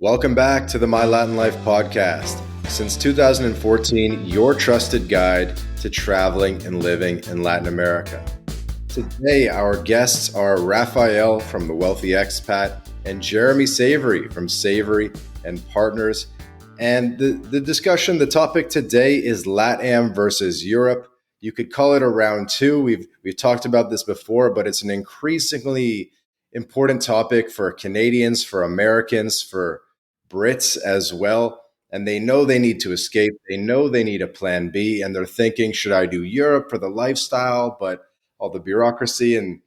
Welcome back to the MyLatinLife podcast. Since 2014, your trusted guide to traveling and living in Latin America. Today, our guests are Rafael from the Wealthy Expat and Jeremy Savory from Savory and Partners. And the discussion, the topic today is LatAm versus Europe. You could call it a round two. We've talked about this before, but it's an increasingly important topic for Canadians, for Americans, for Brits as well. And they know they need to escape. They know they need a plan B. And they're thinking, should I do Europe for the lifestyle, but all the bureaucracy and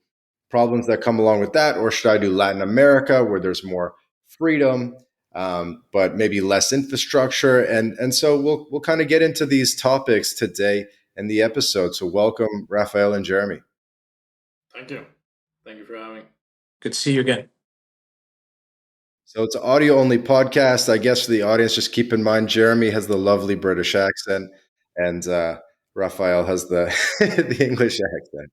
problems that come along with that? Or should I do Latin America where there's more freedom, but maybe less infrastructure? And so we'll kind of get into these topics today in the episode. So welcome, Rafael and Jeremy. Thank you. Thank you for having me. Good to see you again. So it's an audio-only podcast. I guess for the audience, just keep in mind, Jeremy has the lovely British accent and Rafael has the the English accent.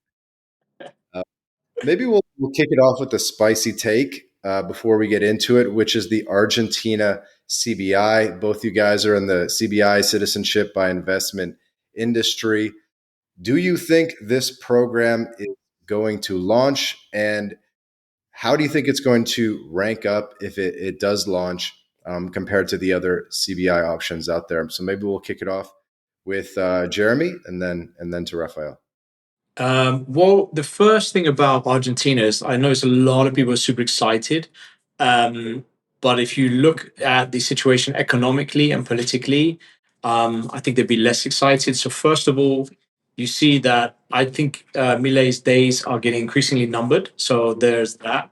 Maybe we'll kick it off with the spicy take before we get into it, which is the Argentina CBI. Both you guys are in the CBI, Citizenship by Investment industry. Do you think this program is going to launch, and how do you think it's going to rank up if it does launch compared to the other CBI options out there? So maybe we'll kick it off with Jeremy and then to Rafael. Well, the first thing about Argentina is I notice a lot of people are super excited. But if you look at the situation economically and politically, I think they'd be less excited. So first of all, you see that I think Milei's days are getting increasingly numbered. So there's that.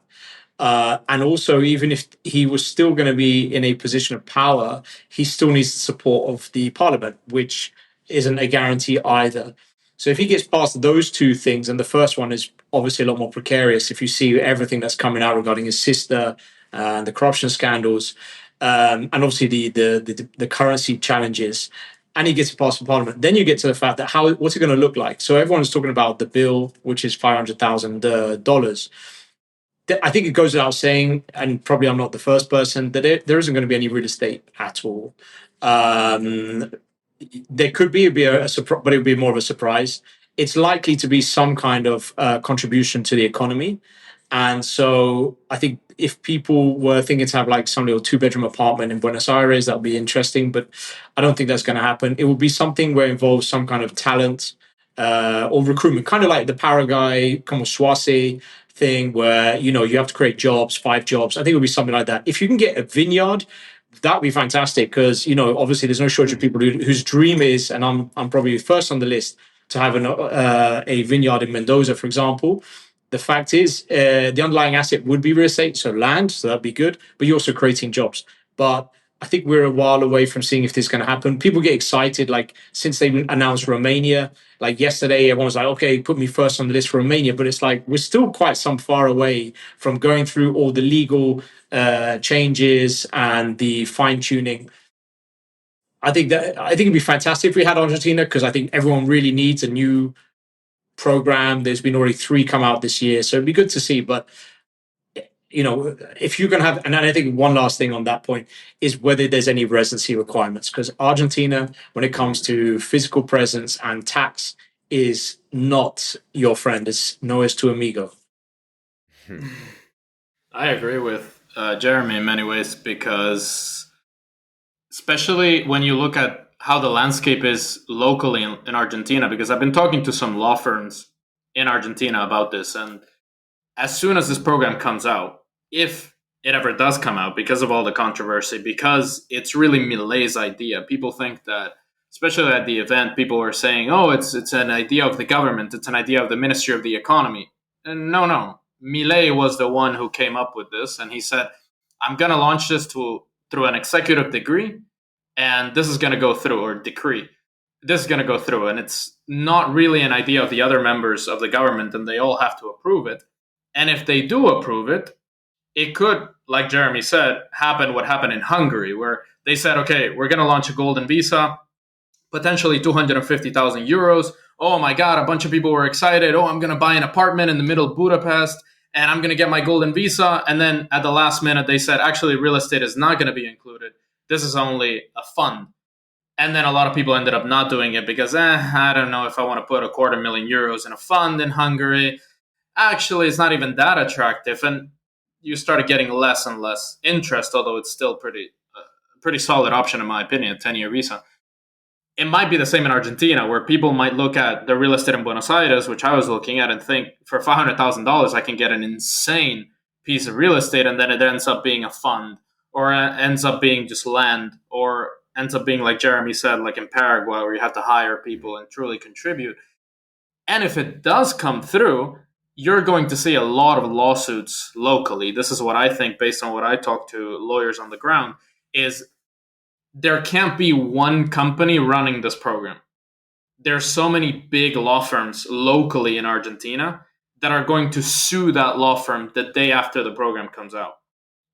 And also, even if he was still going to be in a position of power, he still needs the support of the parliament, which isn't a guarantee either. So if he gets past those two things, and the first one is obviously a lot more precarious, if you see everything that's coming out regarding his sister and the corruption scandals, and obviously the currency challenges, and he gets past the parliament, then you get to the fact that what's it going to look like? So everyone's talking about the bill, which is $500,000. I think it goes without saying, and probably I'm not the first person, that there isn't going to be any real estate at all. There could be a surprise, but it would be more of a surprise. It's likely to be some kind of contribution to the economy. And so I think if people were thinking to have like some little 2-bedroom apartment in Buenos Aires, that would be interesting. But I don't think that's going to happen. It will be something where it involves some kind of talent or recruitment, kind of like the Paraguay, como Suase thing, where, you have to create jobs, 5 jobs. I think it would be something like that. If you can get a vineyard, that would be fantastic because, obviously there's no shortage of people whose dream is, and I'm probably first on the list, to have a vineyard in Mendoza, for example. The fact is, the underlying asset would be real estate, so land, so that'd be good, but you're also creating jobs. But I think we're a while away from seeing if this is going to happen. People get excited, like since they announced Romania, like yesterday, everyone was like, okay, put me first on the list for Romania. But it's like, we're still quite some far away from going through all the legal changes and the fine tuning. I think it'd be fantastic if we had Argentina, because I think everyone really needs a new program. There's been already 3 come out this year, so it'd be good to see. But if you're going to have, and I think one last thing on that point is whether there's any residency requirements, because Argentina, when it comes to physical presence and tax, is not your friend. It's no es tu amigo. I agree with Jeremy in many ways, because especially when you look at how the landscape is locally in Argentina, because I've been talking to some law firms in Argentina about this, and as soon as this program comes out, if it ever does come out, because of all the controversy, because it's really Milei's idea. People think that, especially at the event, people were saying, oh, it's an idea of the government. It's an idea of the Ministry of the Economy. And no. Milei was the one who came up with this. And he said, I'm going to launch this through an executive decree. And this is going to go through, or decree. This is going to go through. And it's not really an idea of the other members of the government, and they all have to approve it. And if they do approve it, it could, like Jeremy said, happen what happened in Hungary, where they said, okay, we're going to launch a golden visa, potentially 250,000 euros. Oh my God, a bunch of people were excited. Oh, I'm going to buy an apartment in the middle of Budapest. and I'm going to get my golden visa. And then at the last minute, they said, actually, real estate is not going to be included. This is only a fund. And then a lot of people ended up not doing it because, I don't know if I want to put €250,000 in a fund in Hungary. Actually, it's not even that attractive. And you started getting less and less interest, although it's still pretty solid option, in my opinion, 10-year visa. It might be the same in Argentina, where people might look at the real estate in Buenos Aires, which I was looking at, and think for $500,000, I can get an insane piece of real estate, and then it ends up being a fund, or ends up being just land, or ends up being, like Jeremy said, like in Paraguay, where you have to hire people and truly contribute. And if it does come through, you're going to see a lot of lawsuits locally. This is what I think, based on what I talk to lawyers on the ground, is there can't be one company running this program. There's so many big law firms locally in Argentina that are going to sue that law firm the day after the program comes out.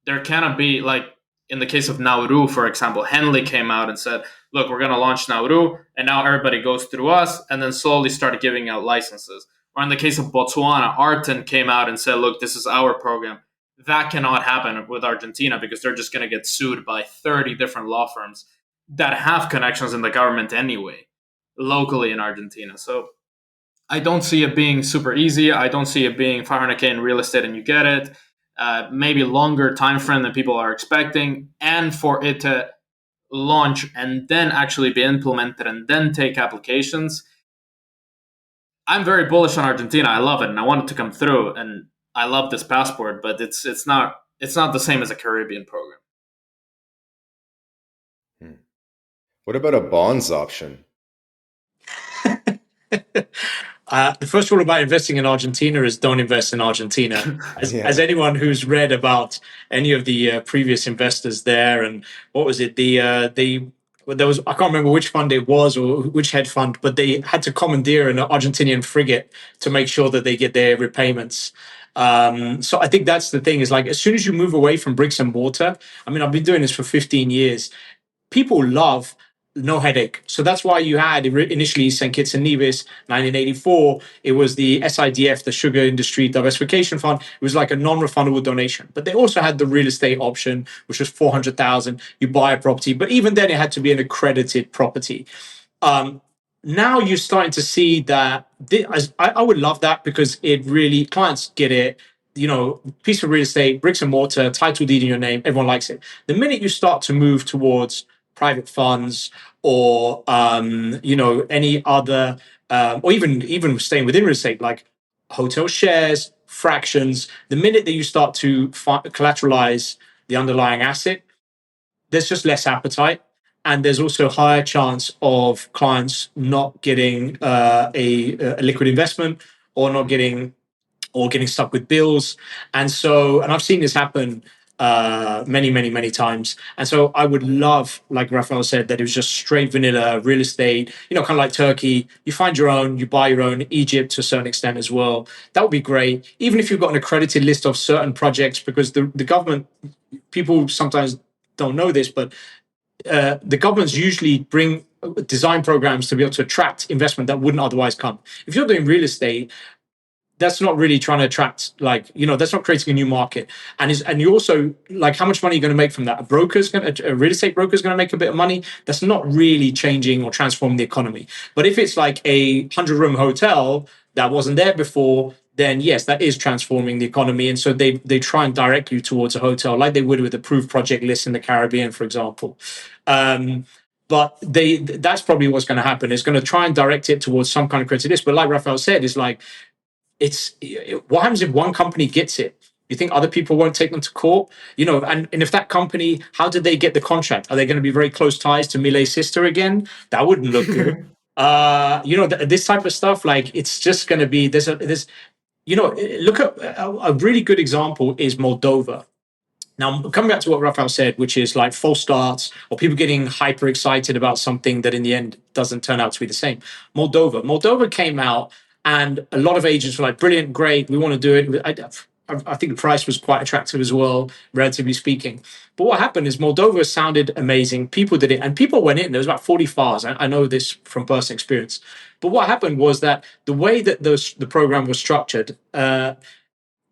There cannot be, like in the case of Nauru, for example, Henley came out and said, look, we're going to launch Nauru, and now everybody goes through us, and then slowly started giving out licenses. Or in the case of Botswana, Arten came out and said, look, this is our program. That cannot happen with Argentina because they're just going to get sued by 30 different law firms that have connections in the government anyway, locally in Argentina. So I don't see it being super easy. I don't see it being 500K in real estate and you get it. Maybe longer time frame than people are expecting, and for it to launch and then actually be implemented and then take applications. I'm very bullish on Argentina. I love it, and I want it to come through. And I love this passport, but it's not the same as a Caribbean program. What about a bonds option? The first rule about investing in Argentina is don't invest in Argentina. As anyone who's read about any of the previous investors there, and what was it? There was, I can't remember which fund it was or which hedge fund, but they had to commandeer an Argentinian frigate to make sure that they get their repayments. So I think that's the thing, is like, as soon as you move away from bricks and mortar, I mean, I've been doing this for 15 years. People love no headache. So that's why you had initially St. Kitts and Nevis, 1984. It was the SIDF, the Sugar Industry Diversification Fund. It was like a non-refundable donation. But they also had the real estate option, which was 400,000. You buy a property, but even then it had to be an accredited property. Now you're starting to see that. I would love that, because it really, clients get it. You know, piece of real estate, bricks and mortar, title deed in your name, everyone likes it. The minute you start to move towards private funds, or any other, or even staying within real estate, like hotel shares, fractions, the minute that you start to collateralize the underlying asset, there's just less appetite. And there's also a higher chance of clients not getting a liquid investment, or not getting stuck with bills. And I've seen this happen many times. And so I would love, like Rafael said, that it was just straight vanilla real estate, kind of like Turkey. You find your own, you buy your own. Egypt to a certain extent as well. That would be great. Even if you've got an accredited list of certain projects, because the government, people sometimes don't know this, but the governments usually bring design programs to be able to attract investment that wouldn't otherwise come. If you're doing real estate, that's not really trying to attract, that's not creating a new market. And you also, like, how much money are you going to make from that? A real estate broker is going to make a bit of money. That's not really changing or transforming the economy. But if it's like a 100-room hotel that wasn't there before, then yes, that is transforming the economy. And so they try and direct you towards a hotel, like they would with approved project lists in the Caribbean, for example. But that's probably what's going to happen. It's going to try and direct it towards some kind of creative list. But like Rafael said, it's like, what happens if one company gets it? You think other people won't take them to court? And if that company, how did they get the contract? Are they going to be very close ties to Milei's sister again? That wouldn't look good. This type of stuff, like, it's just going to be, look at a really good example is Moldova. Now, coming back to what Rafael said, which is like false starts, or people getting hyper excited about something that in the end doesn't turn out to be the same. Moldova came out, and a lot of agents were like, brilliant, great, we want to do it. I think the price was quite attractive as well, relatively speaking. But what happened is Moldova sounded amazing. People did it, and people went in. There was about 40 files. I know this from personal experience. But what happened was that the way that the program was structured,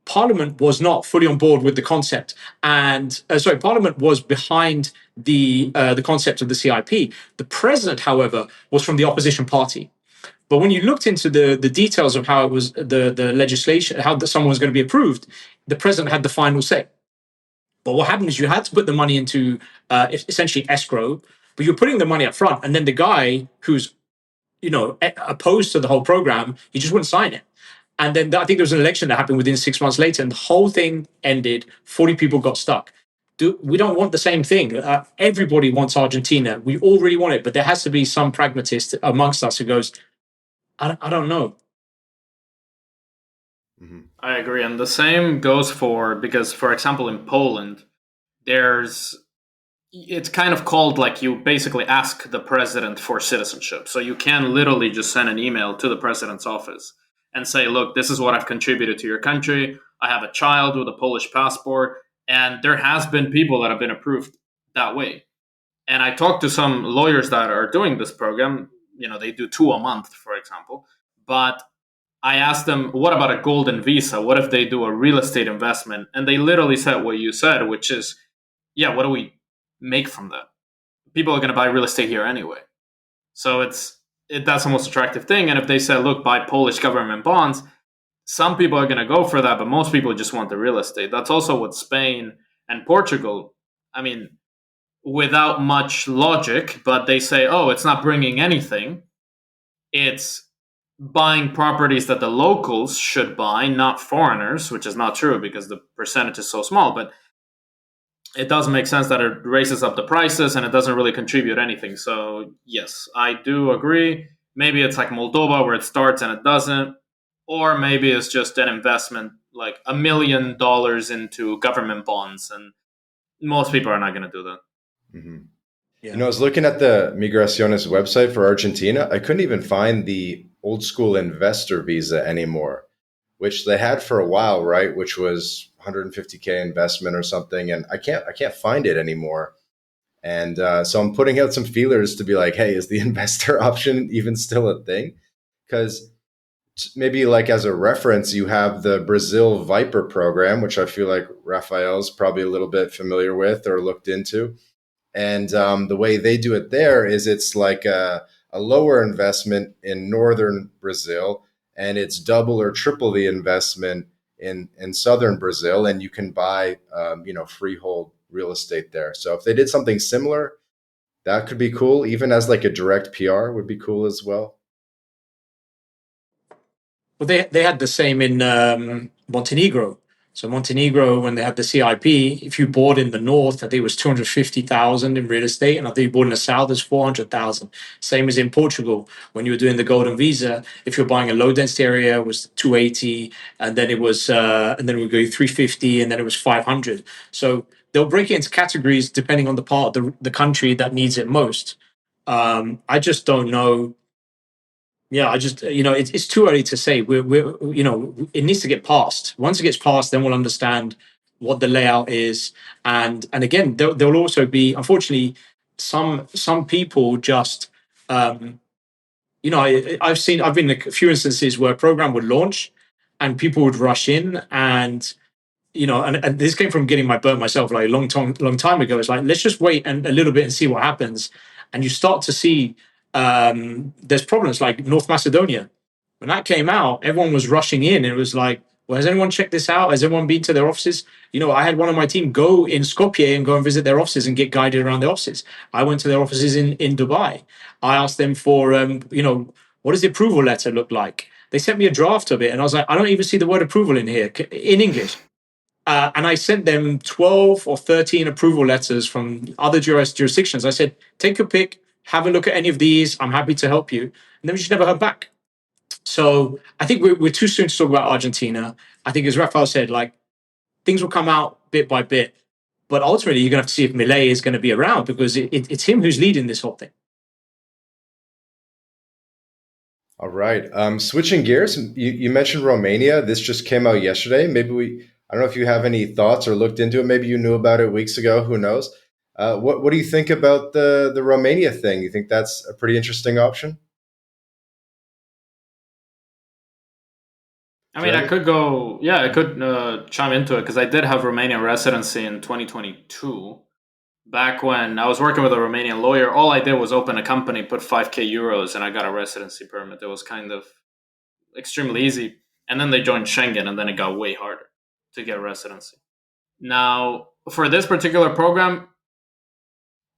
Parliament was not fully on board with the concept, and Parliament was behind the concept of the CIP. The president, however, was from the opposition party. But when you looked into the details of how it was the legislation, how someone was going to be approved, the president had the final say. But what happened is you had to put the money into essentially escrow, but you're putting the money up front, and then the guy who's opposed to the whole program, he just wouldn't sign it. And then I think there was an election that happened within 6 months later, and the whole thing ended. 40 people got stuck. We don't want the same thing. Everybody wants Argentina. We all really want it, but there has to be some pragmatist amongst us who goes, I don't know. Mm-hmm. I agree. And the same goes because, for example, in Poland, it's kind of called like you basically ask the president for citizenship. So you can literally just send an email to the president's office and say, look, this is what I've contributed to your country. I have a child with a Polish passport. And there has been people that have been approved that way. And I talked to some lawyers that are doing this program. They do 2 a month, for example. But I asked them, what about a golden visa? What if they do a real estate investment? And they literally said what you said, which is, yeah, what do we make from that? People are going to buy real estate here anyway. So that's the most attractive thing. And if they say, look, buy Polish government bonds, some people are going to go for that, but most people just want the real estate. That's also what Spain and Portugal, without much logic, but they say, oh, it's not bringing anything. It's buying properties that the locals should buy, not foreigners, which is not true because the percentage is so small. But it does make sense that it raises up the prices and it doesn't really contribute anything. So, yes, I do agree. Maybe it's like Moldova where it starts and it doesn't. Or maybe it's just an investment, like $1 million into government bonds. And most people are not going to do that. Mm-hmm. Yeah. I was looking at the Migraciones website for Argentina. I couldn't even find the old school investor visa anymore, which they had for a while, right? Which was 150K investment or something. And I can't find it anymore. And so I'm putting out some feelers to be like, hey, is the investor option even still a thing? Because maybe like as a reference, you have the Brazil Viper program, which I feel like Rafael's probably a little bit familiar with or looked into. And the way they do it there is it's like a lower investment in northern Brazil, and it's double or triple the investment in southern Brazil, and you can buy freehold real estate there. So if they did something similar, that could be cool. Even as like a direct PR would be cool as well. Well, they had the same in Montenegro. So Montenegro, when they had the CIP, if you bought in the north, I think it was 250,000 in real estate, and I think you bought in the south is 400,000. Same as in Portugal, when you were doing the golden visa, if you're buying a low density area, it was 280, and then it was and then it would go 350, and then it was 500. So they'll break it into categories depending on the part of the country that needs it most. I just don't know. Yeah, it's too early to say. It needs to get passed. Once it gets passed, then we'll understand what the layout is. And again, there'll also be, unfortunately, some people just, I've been in a few instances where a program would launch and people would rush in and, and this came from getting my burnt myself like a long time ago. It's like, let's just wait a little bit and see what happens. And you start to see there's problems like North Macedonia. When that came out, everyone was rushing in. It was like, well, has anyone checked this out? Has anyone been to their offices? I had one of my team go in Skopje and go and visit their offices and get guided around the offices. I went to their offices in Dubai. I asked them for, what does the approval letter look like? They sent me a draft of it. And I was like, I don't even see the word approval in here in English. And I sent them 12 or 13 approval letters from other jurisdictions. I said, take your pick, have a look at any of these. I'm happy to help you. And then we just never heard back. So I think we're too soon to talk about Argentina. I think, as Rafael said, like things will come out bit by bit. But ultimately, you're going to have to see if Milei is going to be around because it's him who's leading this whole thing. All right. Switching gears, you mentioned Romania. This just came out yesterday. I don't know if you have any thoughts or looked into it. Maybe you knew about it weeks ago. Who knows? What do you think about the Romania thing? You think that's a pretty interesting option? I mean, I could go, yeah, I could chime into it because I did have Romanian residency in 2022. Back when I was working with a Romanian lawyer, all I did was open a company, put 5K euros, and I got a residency permit. It was kind of extremely easy. And then they joined Schengen, and then it got way harder to get residency. Now, for this particular program,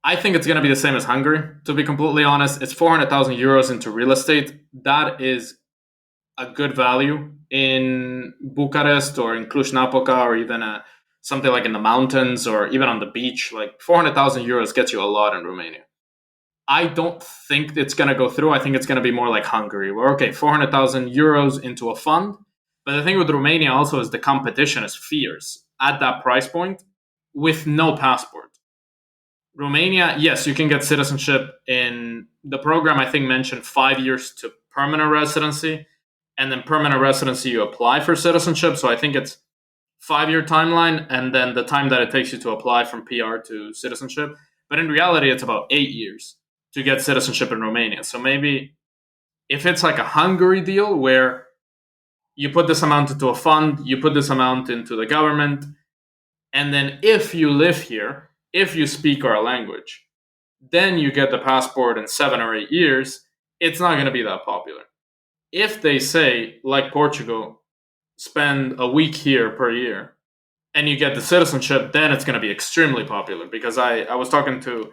I think it's going to be the same as Hungary, to be completely honest. It's 400,000 euros into real estate. That is a good value in Bucharest or in Cluj-Napoca or even something like in the mountains or even on the beach. Like 400,000 euros gets you a lot in Romania. I don't think it's going to go through. I think it's going to be more like Hungary, where, okay, 400,000 euros into a fund. But the thing with Romania also is the competition is fierce at that price point with no passport. Romania, yes, you can get citizenship in the program. I think mentioned 5 years to permanent residency, and then permanent residency you apply for citizenship. So I think it's 5 year timeline, and then the time that it takes you to apply from PR to citizenship. But in reality, it's about 8 years to get citizenship in Romania. So maybe if it's like a Hungary deal where you put this amount into a fund, you put this amount into the government, and then if you live here, if you speak our language, then you get the passport in 7 or 8 years, it's not going to be that popular. If they say, like Portugal, spend a week here per year and you get the citizenship, then it's going to be extremely popular. Because I was talking to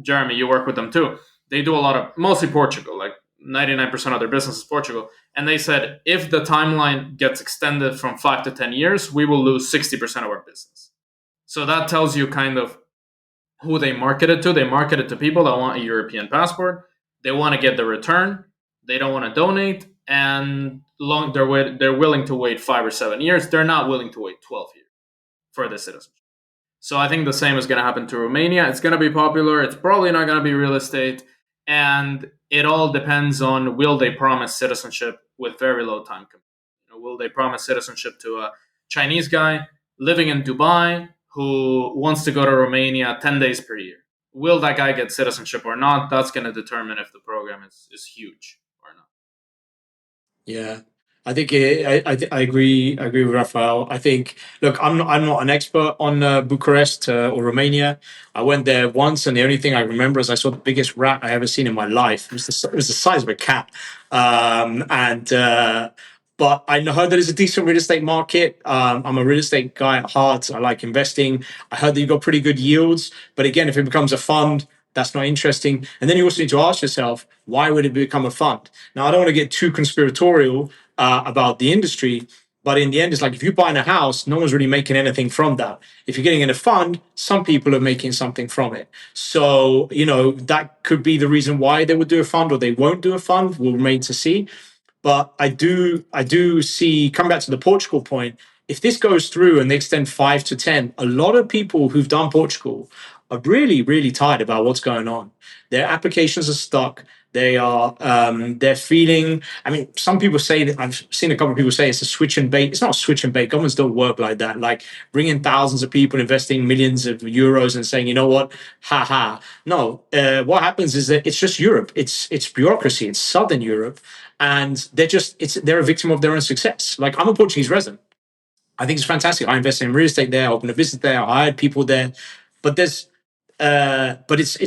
Jeremy, you work with them too. They do a lot of, mostly Portugal, like 99% of their business is Portugal. And they said, if the timeline gets extended from 5 to 10 years, we will lose 60% of our business. So that tells you kind of who they market it to. They market it to people that want a European passport. They want to get the return. They don't want to donate. And they're willing to wait 5 or 7 years. They're not willing to wait 12 years for the citizenship. So I think the same is going to happen to Romania. It's going to be popular. It's probably not going to be real estate. And it all depends on, will they promise citizenship with very low time commitment? Will they promise citizenship to a Chinese guy living in Dubai who wants to go to Romania 10 days per year? Will that guy get citizenship or not? That's going to determine if the program is huge or not. Yeah, I think I agree. I agree with Rafael. I think, look, I'm not an expert on Bucharest or Romania. I went there once, and the only thing I remember is I saw the biggest rat I ever seen in my life. It was the size of a cat, and but I heard that it's a decent real estate market. I'm a real estate guy at heart. I like investing. I heard that you got pretty good yields, but again, if it becomes a fund, that's not interesting. And then you also need to ask yourself, why would it become a fund? Now, I don't want to get too conspiratorial about the industry, but in the end, it's like if you're buying a house, no one's really making anything from that. If you're getting in a fund, some people are making something from it. So, that could be the reason why they would do a fund or they won't do a fund. Will remain to see. But I do see, come back to the Portugal point, if this goes through and they extend 5 to 10, a lot of people who've done Portugal are really, really tired about what's going on. Their applications are stuck. They're feeling, I mean, some people say that, I've seen a couple of people say it's a switch and bait. It's not a switch and bait. Governments don't work like that. Like bringing thousands of people, investing millions of euros and saying, you know what, ha ha. No, what happens is that it's just Europe. It's bureaucracy. It's Southern Europe. And they're a victim of their own success. Like I'm a Portuguese resident. I think it's fantastic. I invested in real estate there, opened a business there, I hired people there. But it's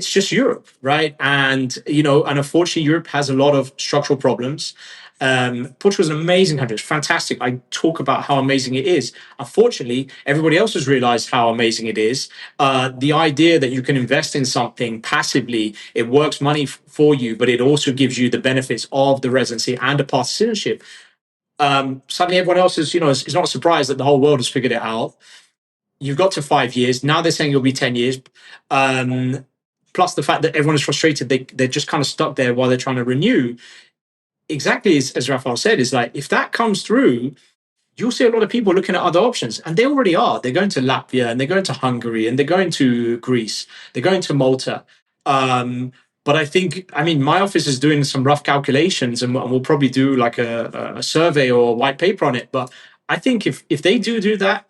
just Europe, right? And and unfortunately, Europe has a lot of structural problems. Portugal is an amazing country. It's fantastic. I talk about how amazing it is. Unfortunately, everybody else has realized how amazing it is. The idea that you can invest in something passively, it works money for you, but it also gives you the benefits of the residency and a path to citizenship. Suddenly, everyone else is not surprised that the whole world has figured it out. You've got to 5 years. Now they're saying you'll be 10 years. Plus the fact that everyone is frustrated, they're just kind of stuck there while they're trying to renew. Exactly as Rafael said, is like if that comes through, you'll see a lot of people looking at other options, and they already are. They're going to Latvia, and they're going to Hungary, and they're going to Greece, they're going to Malta. But I think, I mean, my office is doing some rough calculations, and we'll probably do like a survey or a white paper on it. But I think if they do that,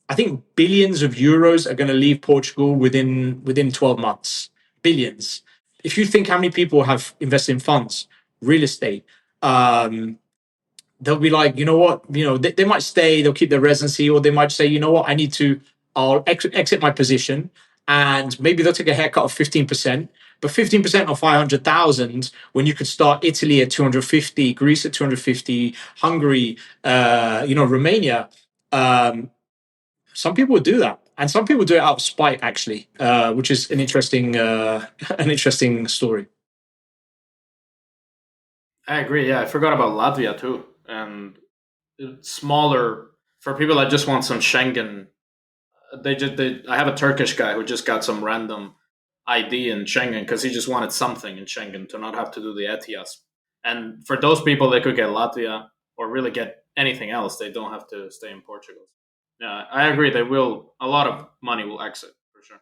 I think billions of euros are going to leave Portugal within 12 months. Billions. If you think how many people have invested in funds, real estate, they'll be like, you know what, they might stay, they'll keep their residency, or they might say, you know what, I'll exit my position, and maybe they'll take a haircut of 15%. But 15% of 500,000, when you could start Italy at 250, Greece at 250, Hungary, Romania, um, some people would do that, and some people do it out of spite, actually, which is an interesting, an interesting story. I agree. Yeah, I forgot about Latvia too, and it's smaller for people that just want some Schengen. I have a Turkish guy who just got some random ID in Schengen because he just wanted something in Schengen to not have to do the ETIAS. And for those people, they could get Latvia or really get anything else. They don't have to stay in Portugal. Yeah, I agree. They will. A lot of money will exit for sure.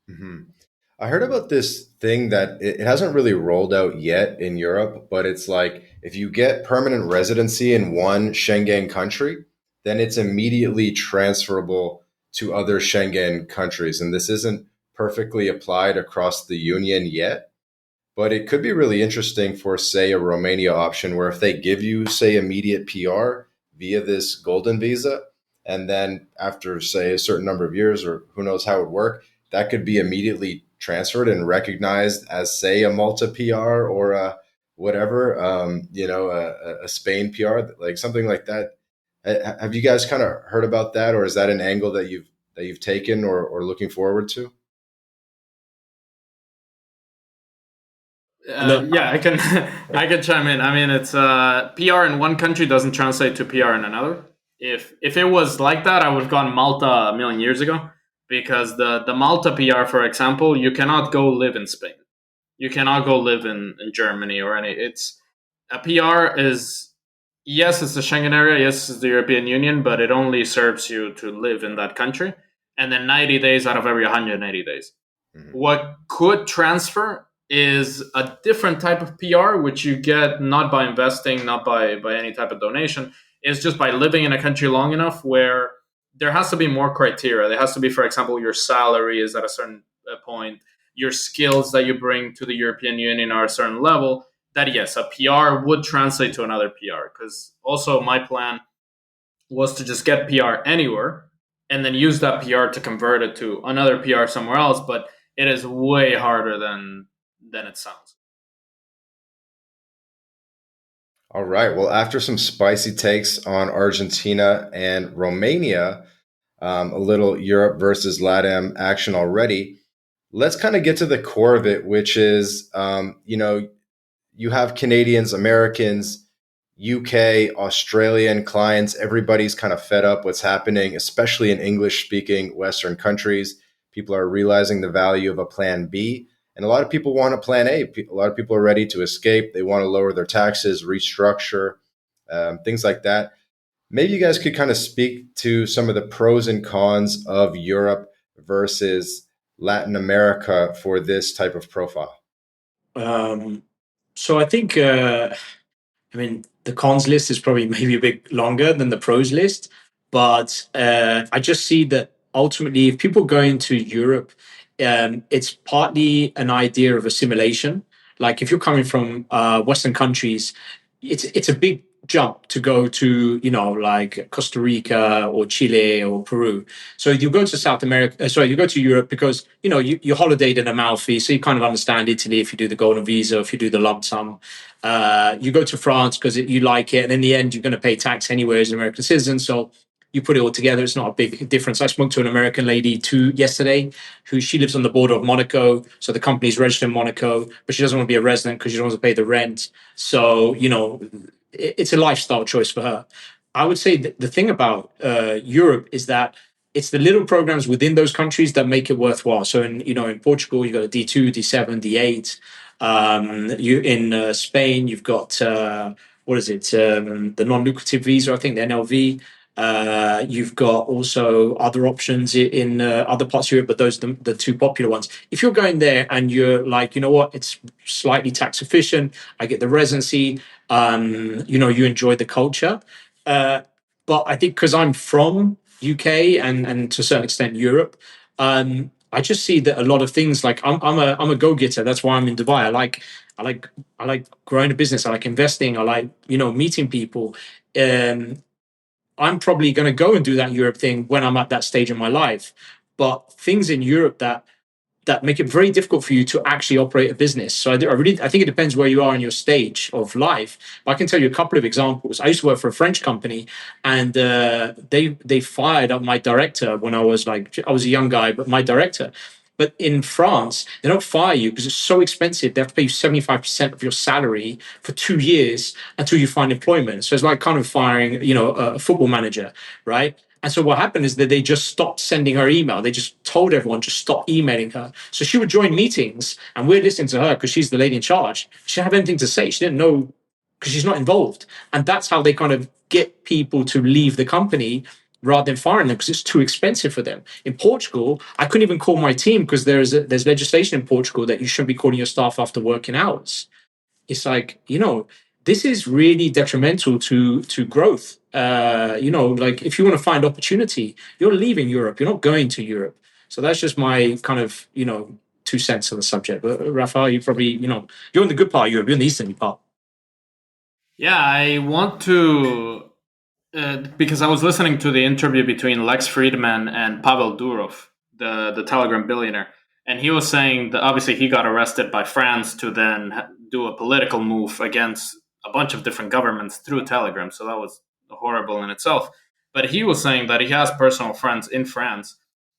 Hmm. I heard about this thing that it hasn't really rolled out yet in Europe, but it's like if you get permanent residency in one Schengen country, then it's immediately transferable to other Schengen countries. And this isn't perfectly applied across the union yet, but it could be really interesting for, say, a Romania option where if they give you, say, immediate PR via this golden visa, and then after, say, a certain number of years, or who knows how it would work, that could be immediately transferred and recognized as, say, a Malta PR or a whatever, a Spain PR, like something like that. Have you guys kind of heard about that, or is that an angle that you've taken or looking forward to? Look, Yeah, I can I can chime in. I mean, it's PR in one country doesn't translate to PR in another. If it was like that, I would have gone Malta a million years ago because the Malta PR, for example, you cannot go live in Spain. You cannot go live in Germany or any. It's a PR is yes, it's the Schengen area, yes, it's the European Union, but it only serves you to live in that country, and then 90 days out of every 180 days. Mhm. What could transfer is a different type of PR, which you get not by investing, not by any type of donation. It's just by living in a country long enough where there has to be more criteria. There has to be, for example, your salary is at a certain point, your skills that you bring to the European Union are a certain level. That yes, a PR would translate to another PR. Because also my plan was to just get PR anywhere and then use that PR to convert it to another PR somewhere else. But it is way harder than it sounds. All right. Well, after some spicy takes on Argentina and Romania, a little Europe versus LatAm action already, let's kind of get to the core of it, which is, you have Canadians, Americans, UK, Australian clients. Everybody's kind of fed up what's happening, especially in English speaking Western countries. People are realizing the value of a plan B. And a lot of people want a plan A. A lot of people are ready to escape. They want to lower their taxes, restructure, things like that. Maybe you guys could kind of speak to some of the pros and cons of Europe versus Latin America for this type of profile. um, so I think, I mean, the cons list is probably maybe a bit longer than the pros list, but I just see that ultimately, if people go into Europe, it's partly an idea of assimilation. Like if you're coming from Western countries, it's a big jump to go to like Costa Rica or Chile or Peru. So you go to South America, sorry, you go to Europe because you holidayed in Amalfi, so you kind of understand Italy if you do the golden visa, if you do the lump sum. You go to France because you like it, and in the end, you're going to pay tax anyway as an American citizen. So you put it all together, it's not a big difference. I spoke to an American lady too yesterday, who she lives on the border of Monaco, so the company's registered in Monaco, but she doesn't want to be a resident because she doesn't want to pay the rent. So it's a lifestyle choice for her. I would say the thing about Europe is that it's the little programs within those countries that make it worthwhile. So in Portugal, you've got a D2, D7, D8. You in Spain, you've got what is it? The non-lucrative visa, I think the NLV. You've got also other options in other parts of Europe, but those are the two popular ones. If you're going there and you're like, you know what, it's slightly tax efficient, I get the residency, you enjoy the culture. Uh, but I think because I'm from UK and to a certain extent Europe, I just see that a lot of things, like I'm a go-getter. That's why I'm in Dubai. I like I like growing a business. I like investing. I like, meeting people. Um, I'm probably going to go and do that Europe thing when I'm at that stage in my life. But things in Europe that make it very difficult for you to actually operate a business. So I think it depends where you are in your stage of life. But I can tell you a couple of examples. I used to work for a French company, and they fired up my director when I was a young guy, but my director. But in France, they don't fire you because it's so expensive. They have to pay you 75% of your salary for 2 years until you find employment. So it's like kind of firing, a football manager, right? And so what happened is that they just stopped sending her email. They just told everyone to stop emailing her. So she would join meetings and we're listening to her because she's the lady in charge. She didn't have anything to say. She didn't know because she's not involved. And that's how they kind of get people to leave the company rather than firing them because it's too expensive for them. In Portugal, I couldn't even call my team because there's legislation in Portugal that you shouldn't be calling your staff after working hours. It's like, this is really detrimental to growth. Like if you want to find opportunity, you're leaving Europe. You're not going to Europe. So that's just my kind of 2 cents on the subject. But Rafael, you probably you're in the good part of Europe. You're in the eastern part. Yeah, I want to because I was listening to the interview between Lex Friedman and Pavel Durov, the Telegram billionaire, and he was saying that obviously he got arrested by France to then do a political move against a bunch of different governments through Telegram. So that was horrible in itself. But he was saying that he has personal friends in France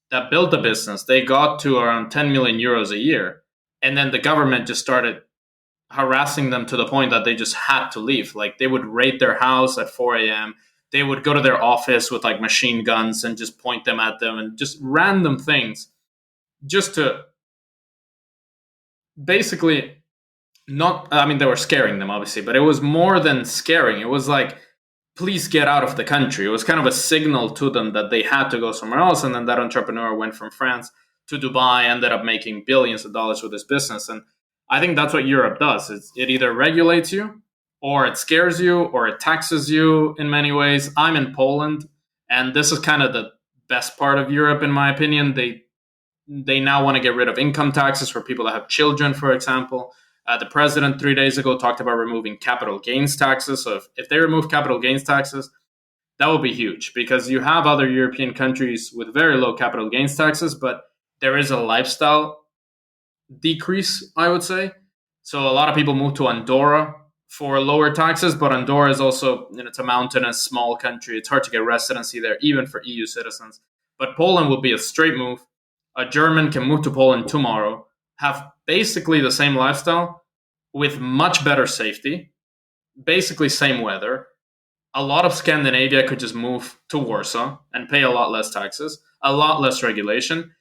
that built a business. They got to around 10 million euros a year, and then the government just started harassing them to the point that they just had to leave. Like they would raid their house at 4 a.m. They would go to their office with like machine guns and just point them at them and just random things just to basically not, I mean, they were scaring them obviously, but it was more than scaring. It was like, please get out of the country. It was kind of a signal to them that they had to go somewhere else. And then that entrepreneur went from France to Dubai, ended up making billions of dollars with his business. And I think that's what Europe does. It either regulates you or it scares you or it taxes you in many ways. I'm in Poland, and this is kind of the best part of Europe, in my opinion. They now want to get rid of income taxes for people that have children, for example. The president 3 days ago talked about removing capital gains taxes. So if they remove capital gains taxes, that will be huge because you have other European countries with very low capital gains taxes, but there is a lifestyle decrease, I would say. So a lot of people move to Andorra for lower taxes, but Andorra is also, it's a mountainous, small country. It's hard to get residency there, even for EU citizens. But Poland will be a straight move. A German can move to Poland tomorrow, have basically the same lifestyle with much better safety, basically same weather. A lot of Scandinavia could just move to Warsaw and pay a lot less taxes, a lot less regulation.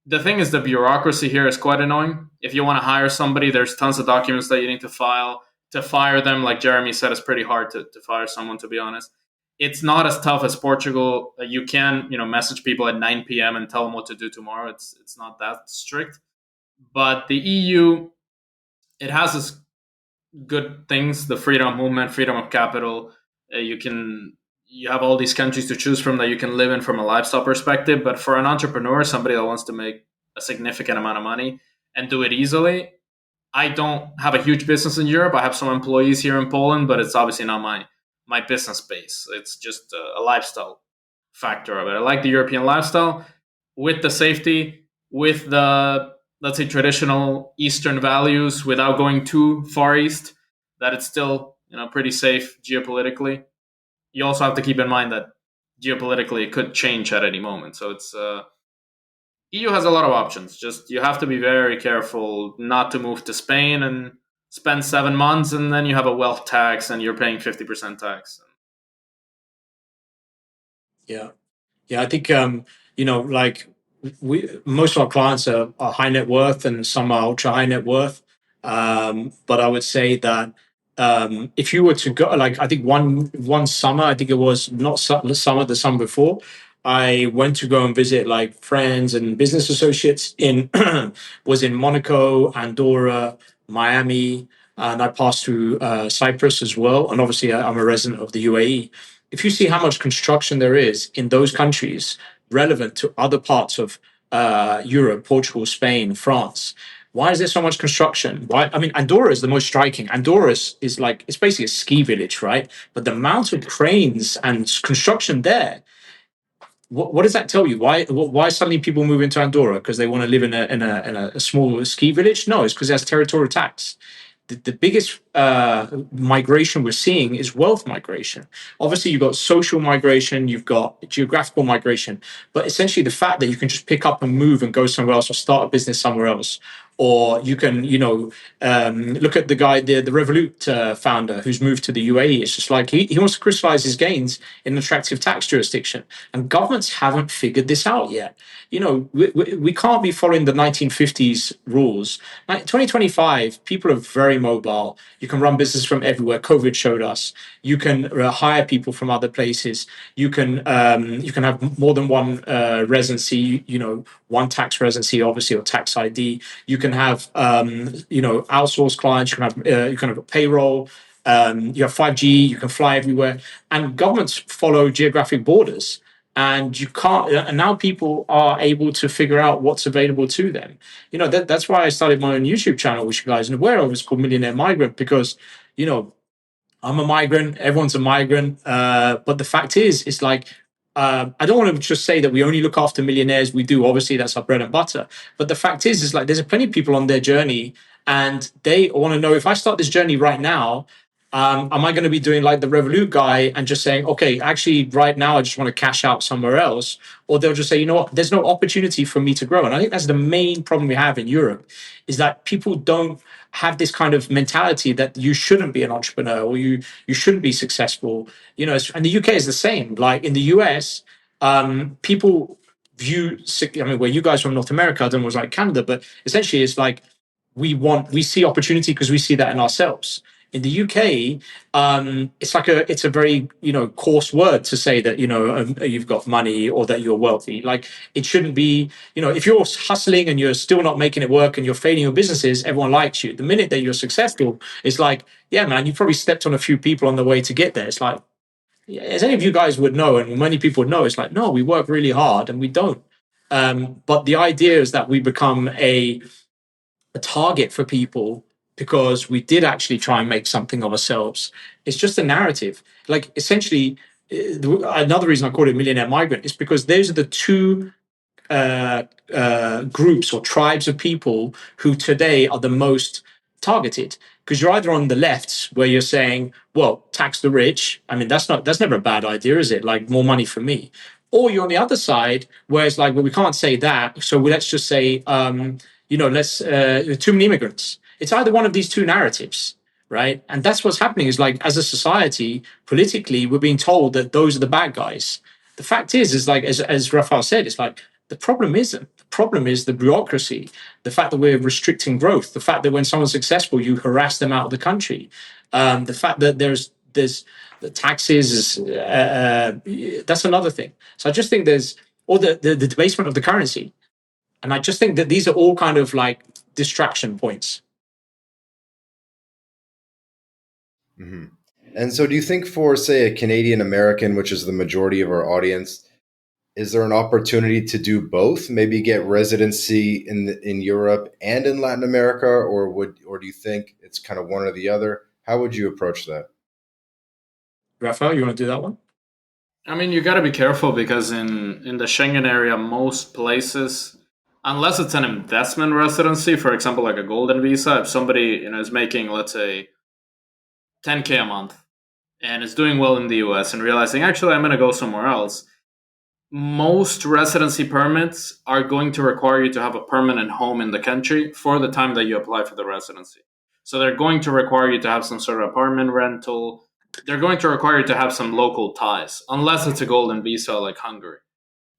The thing is, the bureaucracy here is quite annoying. If you want to hire somebody, there's tons of documents that you need to file. To fire them, like Jeremy said, it's pretty hard to fire someone, to be honest. It's not as tough as Portugal. You can, message people at 9 p.m. and tell them what to do tomorrow. It's not that strict. But the EU, it has its good things: the freedom of movement, freedom of capital. You have all these countries to choose from that you can live in from a lifestyle perspective. But for an entrepreneur, somebody that wants to make a significant amount of money and do it easily, I don't have a huge business in Europe. I have some employees here in Poland, but it's obviously not my business base. It's just a lifestyle factor of it. I like the European lifestyle with the safety, with the, let's say, traditional Eastern values without going too far east, that it's still, pretty safe geopolitically. You also have to keep in mind that geopolitically it could change at any moment. So it's EU has a lot of options. Just you have to be very careful not to move to Spain and spend 7 months and then you have a wealth tax and you're paying 50% tax. Yeah. Yeah, I think like we most of our clients are high net worth and some are ultra high net worth. But I would say that if you were to go, like I think one summer, I think it was not summer, the summer before, I went to go and visit like friends and business associates in was in Monaco, Andorra, Miami, and I passed through Cyprus as well. And obviously, I'm a resident of the UAE. If you see how much construction there is in those countries relevant to other parts of Europe, Portugal, Spain, France. Why is there so much construction? Why? I mean, Andorra is the most striking. Andorra is like, it's basically a ski village, right? But the amount of cranes and construction there, what does that tell you? Why suddenly people move into Andorra? Because they want to live in a small ski village? No, it's because it has territorial tax. The biggest migration we're seeing is wealth migration. Obviously, you've got social migration, you've got geographical migration, but essentially the fact that you can just pick up and move and go somewhere else or start a business somewhere else, or you can, look at the guy, the Revolut founder who's moved to the UAE. It's just like he wants to crystallize his gains in an attractive tax jurisdiction, and governments haven't figured this out yet. We can't be following the 1950s rules. Like 2025, people are very mobile. You can run business from everywhere. COVID showed us. You can hire people from other places. You can have more than one residency. One tax residency, obviously, or tax ID. You can have outsourced clients. You can have a payroll. You have 5G. You can fly everywhere, and governments follow geographic borders. And you can't. And now people are able to figure out what's available to them. That's why I started my own YouTube channel, which you guys are aware of. It's called Millionaire Migrant, because you know I'm a migrant. Everyone's a migrant. But the fact is, it's like, I don't want to just say that we only look after millionaires. We do. Obviously, that's our bread and butter. But the fact is like there's plenty of people on their journey, and they want to know, if I start this journey right now, am I going to be doing like the Revolut guy and just saying, okay, actually, right now, I just want to cash out somewhere else? Or they'll just say, you know what, there's no opportunity for me to grow. And I think that's the main problem we have in Europe, is that people don't have this kind of mentality that you shouldn't be an entrepreneur, or you shouldn't be successful. And the UK is the same. Like in the US, people view, I mean, where you guys from North America, I don't know, it was like Canada, but essentially it's like we see opportunity because we see that in ourselves. In the UK, it's a very coarse word to say that you've got money or that you're wealthy. Like, it shouldn't be. If you're hustling and you're still not making it work and you're failing your businesses, everyone likes you. The minute that you're successful, it's like, yeah, man, you probably stepped on a few people on the way to get there. It's like, as any of you guys would know, and many people would know, it's like, no, we work really hard and we don't. But the idea is that we become a target for people because we did actually try and make something of ourselves. It's just a narrative. Like, essentially, another reason I call it Millionaire Migrant is because those are the two groups or tribes of people who today are the most targeted. Because you're either on the left, where you're saying, well, tax the rich. I mean, that's never a bad idea, is it? Like, more money for me. Or you're on the other side, where it's like, well, we can't say that, so let's just say, let's too many immigrants. It's either one of these two narratives, right? And that's what's happening. Is like, as a society, politically, we're being told that those are the bad guys. The fact is like, as Rafael said, it's like, the problem isn't. The problem is the bureaucracy, the fact that we're restricting growth, the fact that when someone's successful, you harass them out of the country, the fact that there's the taxes. That's another thing. So I just think or the debasement of the currency. And I just think that these are all kind of like distraction points. Mm-hmm. And so do you think for, say, a Canadian American, which is the majority of our audience, is there an opportunity to do both? Maybe get residency in Europe and in Latin America, or do you think it's kind of one or the other? How would you approach that? Rafael, you want to do that one? I mean, you got to be careful because in the Schengen area, most places, unless it's an investment residency, for example, like a golden visa, if somebody is making, let's say, 10K a month and is doing well in the US and realizing, actually, I'm going to go somewhere else, most residency permits are going to require you to have a permanent home in the country for the time that you apply for the residency. So they're going to require you to have some sort of apartment rental. They're going to require you to have some local ties, unless it's a golden visa like Hungary.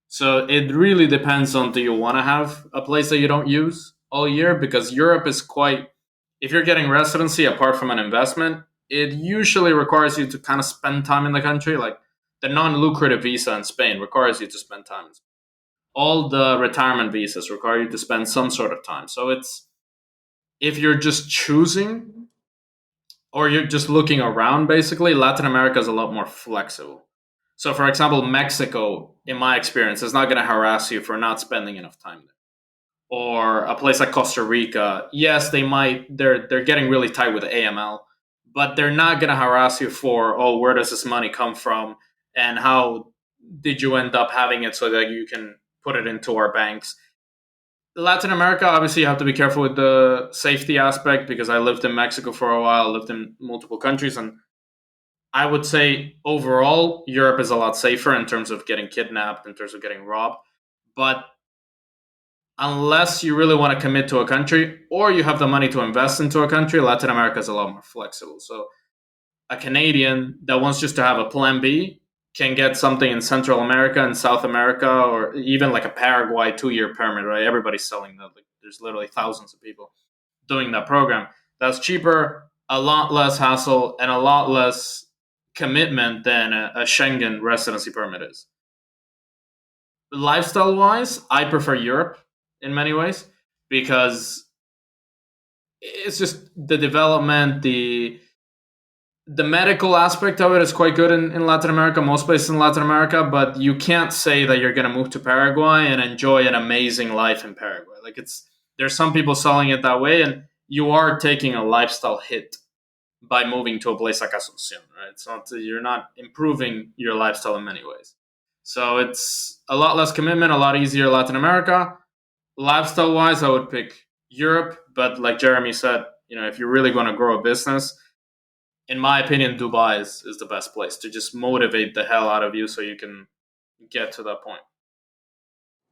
So it really depends on, do you want to have a place that you don't use all year? Because Europe is quite, if you're getting residency apart from an investment, it usually requires you to kind of spend time in the country. Like, the non-lucrative visa in Spain requires you to spend time. All the retirement visas require you to spend some sort of time. So if you're just choosing, or you're just looking around, basically, Latin America is a lot more flexible. So, for example, Mexico in my experience, is not going to harass you for not spending enough time there. Or a place like Costa Rica, yes, they're getting really tight with AML, but they're not going to harass you for, oh, where does this money come from and how did you end up having it so that you can put it into our banks. Latin America, obviously, you have to be careful with the safety aspect because I lived in Mexico for a while, lived in multiple countries, and I would say overall, Europe is a lot safer in terms of getting kidnapped, in terms of getting robbed. But unless you really want to commit to a country or you have the money to invest into a country, Latin America is a lot more flexible. So a Canadian that wants just to have a plan B can get something in Central America and South America, or even like a Paraguay 2-year permit, right? Everybody's selling that. Like, there's literally thousands of people doing that program. That's cheaper, a lot less hassle, and a lot less commitment than a Schengen residency permit is. Lifestyle wise, I prefer Europe in many ways because it's just the development, the medical aspect of it is quite good in Latin America, most places in Latin America, but you can't say that you're going to move to Paraguay and enjoy an amazing life in Paraguay. Like, there's some people selling it that way, and you are taking a lifestyle hit by moving to a place like Asuncion, right? It's not, you're not improving your lifestyle in many ways. So it's a lot less commitment, a lot easier Latin America. Lifestyle wise, I would pick Europe, but like Jeremy said, if you're really going to grow a business, in my opinion, Dubai is the best place to just motivate the hell out of you so you can get to that point.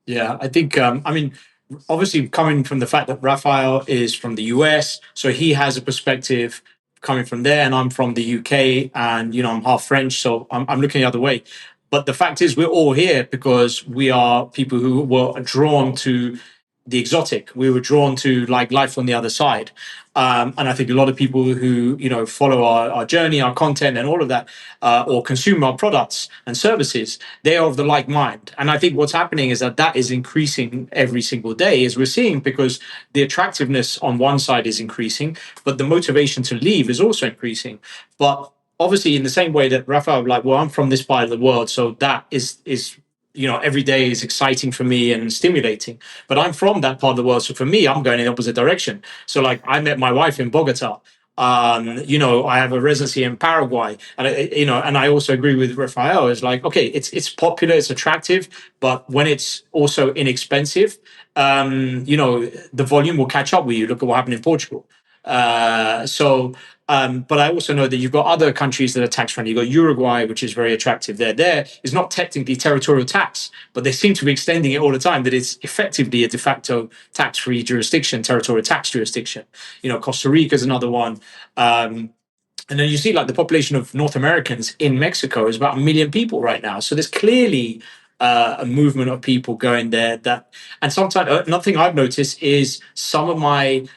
Yeah, I think, obviously coming from the fact that Rafael is from the US, so he has a perspective coming from there, and I'm from the UK, and I'm half French, so I'm looking the other way. But the fact is, we're all here because we are people who were drawn to the exotic. We were drawn to like life on the other side. And I think a lot of people who follow our journey, our content, and all of that, or consume our products and services, they are of the like mind. And I think what's happening is that is increasing every single day, as we're seeing, because the attractiveness on one side is increasing, but the motivation to leave is also increasing. But obviously, in the same way that Rafael, like, well, I'm from this part of the world, so that is every day is exciting for me and stimulating. But I'm from that part of the world, so for me, I'm going in the opposite direction. So, like, I met my wife in Bogota. I have a residency in Paraguay, and and I also agree with Rafael. It's like, okay, it's popular, it's attractive, but when it's also inexpensive, the volume will catch up with you. Look at what happened in Portugal. But I also know that you've got other countries that are tax friendly. You've got Uruguay, which is very attractive. There is not technically territorial tax, but they seem to be extending it all the time, that it's effectively a de facto tax free jurisdiction, territorial tax jurisdiction. Costa Rica is another one. And then you see, like, the population of North Americans in Mexico is about 1 million people right now. So there's clearly a movement of people going there. And sometimes another thing I've noticed is some of my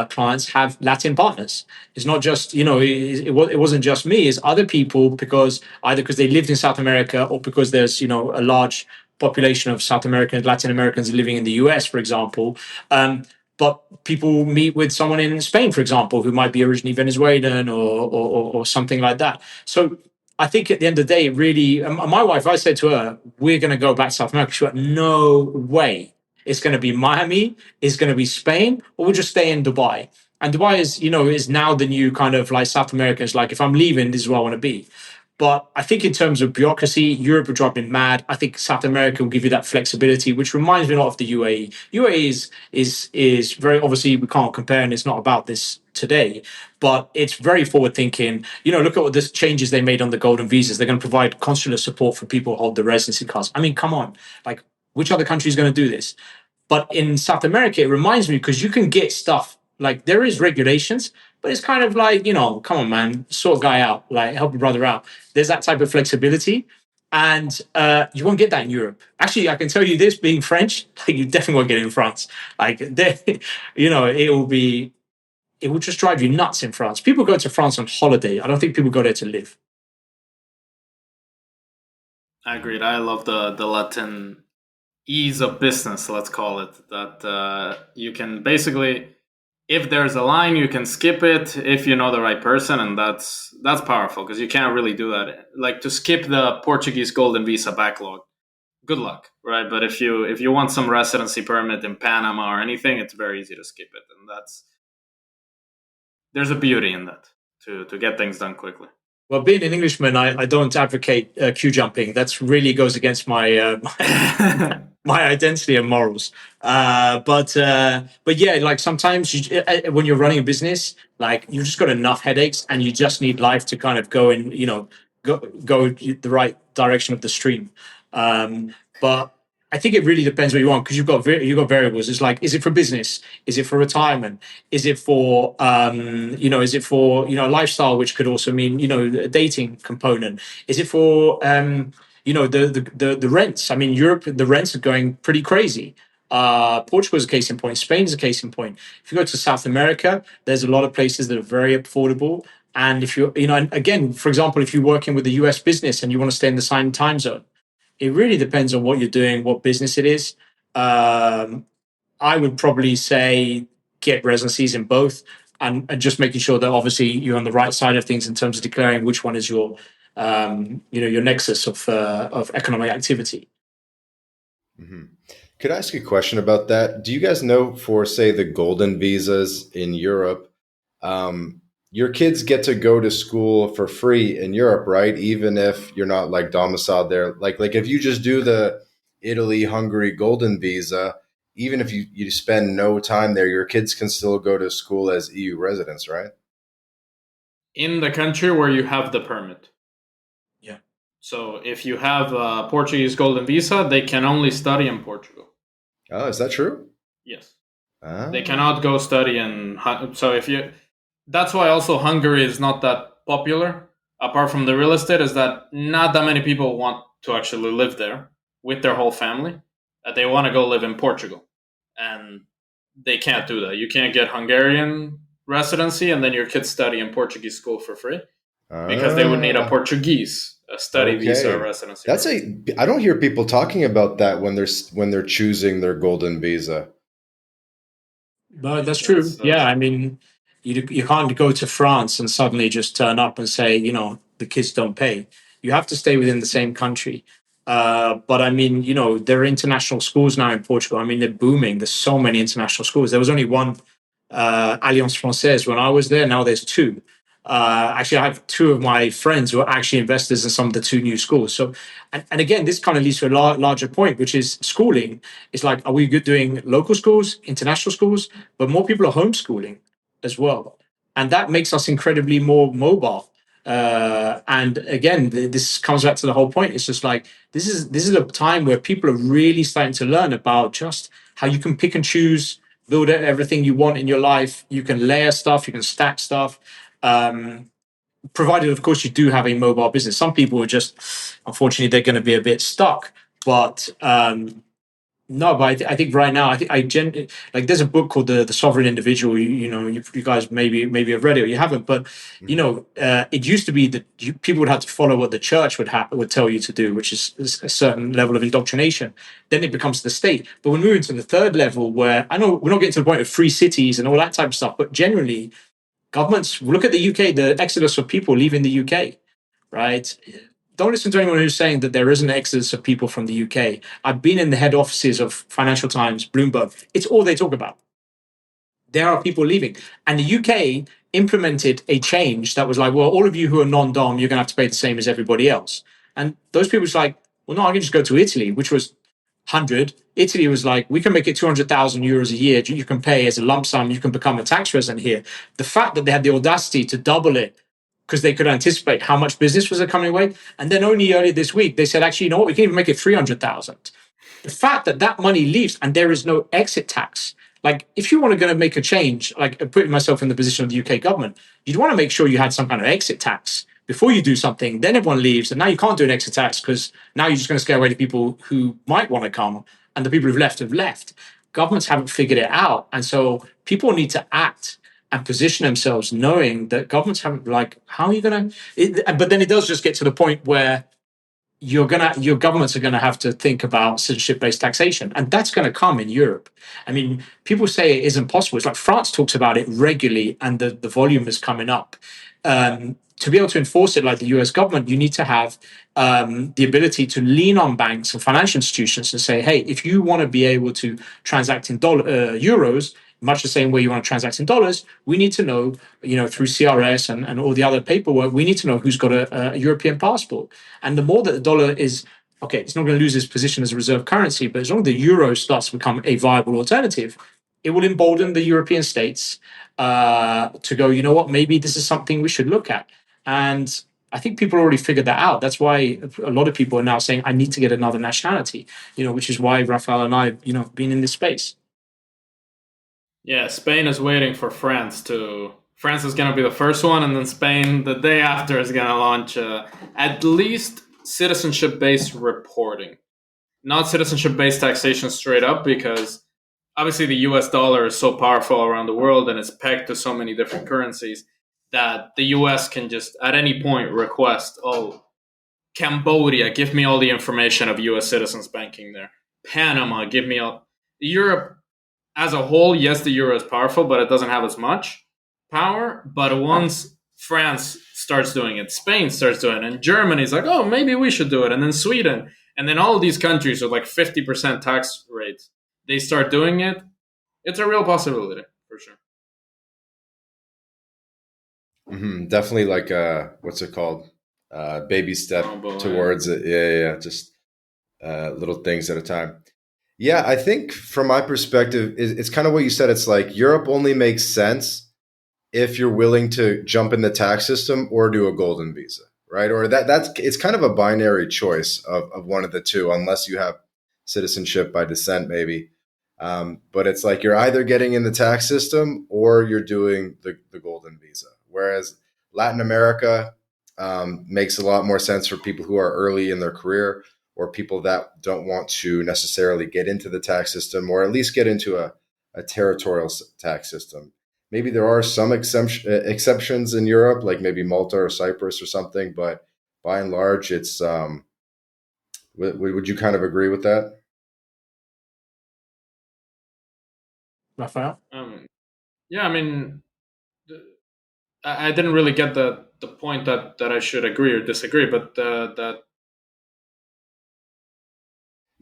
clients have Latin partners. It's not just it wasn't just me. It's other people, because either because they lived in South America or because there's a large population of South Americans, Latin Americans living in the US, for example. But people meet with someone in Spain, for example, who might be originally Venezuelan or something like that. So I think at the end of the day, really, my wife, I said to her, we're going to go back to South America. She went, no way. It's going to be Miami, it's going to be Spain, or we'll just stay in Dubai. And Dubai is now the new kind of like South America. It's like, if I'm leaving, this is where I want to be. But I think in terms of bureaucracy, Europe will drive me mad. I think South America will give you that flexibility, which reminds me a lot of the UAE. UAE is very, obviously we can't compare, and it's not about this today, but it's very forward thinking. Look at what the changes they made on the golden visas. They're going to provide consular support for people who hold the residency cards. I mean, come on, like, which other country is going to do this? But in South America, it reminds me, because you can get stuff, like, there is regulations, but it's kind of like, come on, man, sort a guy out, like, help your brother out. There's that type of flexibility. And you won't get that in Europe. Actually, I can tell you this, being French, like, you definitely won't get it in France. Like, it will just drive you nuts in France. People go to France on holiday. I don't think people go there to live. I agreed. I love the Latin ease of business, let's call it, that you can basically, if there's a line, you can skip it if you know the right person, and that's powerful, because you can't really do that. Like, to skip the Portuguese golden visa backlog, good luck, right? But if you want some residency permit in Panama or anything, it's very easy to skip it, and there's a beauty in that to get things done quickly. Well, being an Englishman, I don't advocate queue jumping. That's really goes against my identity and morals. But yeah, like sometimes when you're running a business, like you've just got enough headaches, and you just need life to kind of go in, go the right direction of the stream. But I think it really depends what you want, because you've got variables. It's like, is it for business? Is it for retirement? Is it for lifestyle, which could also mean a dating component? Is it for the rents? I mean, Europe, the rents are going pretty crazy. Portugal is a case in point. Spain is a case in point. If you go to South America, there's a lot of places that are very affordable. And if and again, for example, if you're working with a US business and you want to stay in the same time zone, it really depends on what you're doing, what business it is. I would probably say get residencies in both, and just making sure that obviously you're on the right side of things in terms of declaring which one is your nexus of economic activity. Mm-hmm. Could I ask you a question about that? Do you guys know, for say the golden visas in Europe, your kids get to go to school for free in Europe, right? Even if you're not like domiciled there. Like if you just do the Italy, Hungary golden visa, even if you spend no time there, your kids can still go to school as EU residents, right? In the country where you have the permit. Yeah. So if you have a Portuguese golden visa, they can only study in Portugal. Oh, is that true? Yes. Ah. They cannot go study so that's why also Hungary is not that popular. Apart from the real estate, is that not that many people want to actually live there with their whole family. That they want to go live in Portugal, and they can't do that. You can't get Hungarian residency and then your kids study in Portuguese school for free, because they would need a Portuguese study visa or residency. I don't hear people talking about that when they're choosing their golden visa. But that's true. Yeah, I mean, you can't go to France and suddenly just turn up and say, the kids don't pay. You have to stay within the same country. But I mean, there are international schools now in Portugal. I mean, they're booming. There's so many international schools. There was only one Alliance Française when I was there. Now there's two. Actually, I have two of my friends who are actually investors in some of the two new schools. So, and again, this kind of leads to a larger point, which is schooling. It's like, are we good doing local schools, international schools? But more people are homeschooling as well. And that makes us incredibly more mobile. And again, this comes back to the whole point. It's just like, this is a time where people are really starting to learn about just how you can pick and choose, build everything you want in your life. You can layer stuff, you can stack stuff. Provided, of course, you do have a mobile business. Some people are just, unfortunately, they're going to be a bit stuck. But no, but I think right now, like there's a book called the Sovereign Individual. You guys maybe have read it or you haven't, but it used to be that people would have to follow what the church would tell you to do, which is a certain level of indoctrination. Then it becomes the state. But we're moving to the third level, where I know we're not getting to the point of free cities and all that type of stuff, but generally, governments look at the UK, the exodus of people leaving the UK, right? Don't listen to anyone who's saying that there isn't an exodus of people from the UK. I've been in the head offices of Financial Times, Bloomberg. It's all they talk about. There are people leaving. And the UK implemented a change that was like, well, all of you who are non-dom, you're going to have to pay the same as everybody else. And those people was like, well, no, I can just go to Italy, which was 100. Italy was like, we can make it 200,000 euros a year. You can pay as a lump sum. You can become a tax resident here. The fact that they had the audacity to double it because they could anticipate how much business was coming away. And then only earlier this week, they said, actually, you know what? We can even make it 300,000. The fact that money leaves and there is no exit tax. Like, if you want to go and make a change, like putting myself in the position of the UK government, you'd want to make sure you had some kind of exit tax before you do something. Then everyone leaves, and now you can't do an exit tax because now you're just going to scare away the people who might want to come, and the people who've left have left. Governments haven't figured it out, and so people need to act and position themselves knowing that governments haven't, like, how are you going to... But then it does just get to the point where your governments are going to have to think about citizenship-based taxation, and that's going to come in Europe. I mean, people say it isn't possible. It's like France talks about it regularly, and the volume is coming up. to be able to enforce it like the US government, you need to have the ability to lean on banks and financial institutions and say, hey, if you want to be able to transact in euros, much the same way you want to transact in dollars, we need to know, through CRS and all the other paperwork, we need to know who's got a European passport. And the more that the dollar is, okay, it's not going to lose its position as a reserve currency, but as long as the euro starts to become a viable alternative, it will embolden the European states to go, you know what, maybe this is something we should look at. And I think people already figured that out. That's why a lot of people are now saying, I need to get another nationality, which is why Rafael and I, been in this space. Yeah, Spain is waiting for France to. France is going to be the first one, and then Spain the day after is going to launch at least citizenship-based reporting, not citizenship-based taxation straight up, because obviously the US dollar is so powerful around the world and it's pegged to so many different currencies that the US can just at any point request, oh, Cambodia, give me all the information of US citizens banking there. Panama, give me all. Europe as a whole, yes, the euro is powerful, but it doesn't have as much power. But once France starts doing it, Spain starts doing it, and Germany's like, oh, maybe we should do it. And then Sweden, and then all of these countries with like 50% tax rates, they start doing it. It's a real possibility, for sure. Mm-hmm. Definitely like, what's it called? Baby step towards it. Yeah. Just little things at a time. Yeah, I think from my perspective, it's kind of what you said. It's like Europe only makes sense if you're willing to jump in the tax system or do a golden visa, right? Or it's kind of a binary choice of one of the two, unless you have citizenship by descent, maybe. But it's like you're either getting in the tax system or you're doing the golden visa. Whereas Latin America makes a lot more sense for people who are early in their career, or people that don't want to necessarily get into the tax system, or at least get into a territorial tax system. Maybe there are some exceptions in Europe, like maybe Malta or Cyprus or something, but by and large, it's. Would you kind of agree with that? Rafael? Yeah, I mean, I didn't really get the point that I should agree or disagree, but that.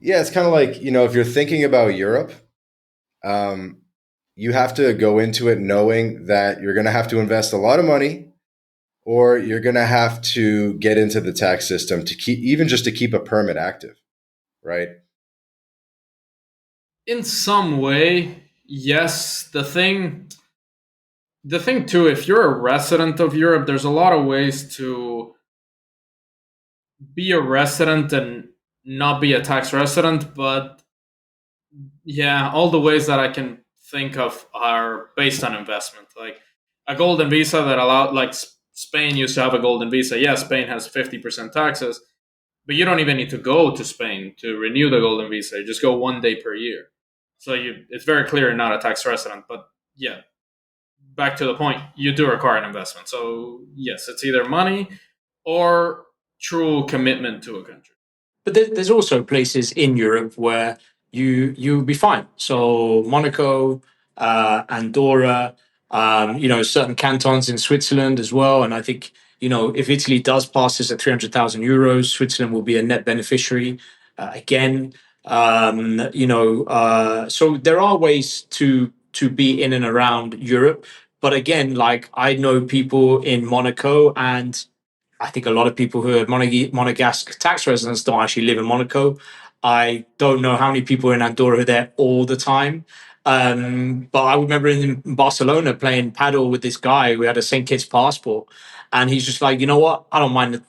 Yeah, it's kind of like, if you're thinking about Europe, you have to go into it knowing that you're going to have to invest a lot of money, or you're going to have to get into the tax system to keep a permit active, right? In some way, yes. The thing too, if you're a resident of Europe, there's a lot of ways to be a resident and not be a tax resident, but yeah, all the ways that I can think of are based on investment. Like a golden visa that allowed, like Spain used to have a golden visa. Yeah, Spain has 50% taxes, but you don't even need to go to Spain to renew the golden visa. You just go 1 day per year. So it's very clear you're not a tax resident. But yeah, back to the point, you do require an investment. So yes, it's either money or true commitment to a country. But there's also places in Europe where you'll be fine. So Monaco, Andorra, certain cantons in Switzerland as well. And I think, if Italy does pass this at 300,000 euros, Switzerland will be a net beneficiary again. So there are ways to be in and around Europe. But again, like I know people in Monaco, and I think a lot of people who are Monegasque tax residents don't actually live in Monaco. I don't know how many people in Andorra are there all the time. But I remember in Barcelona playing paddle with this guy who had a St. Kitts passport. And he's just like, you know what? I don't mind,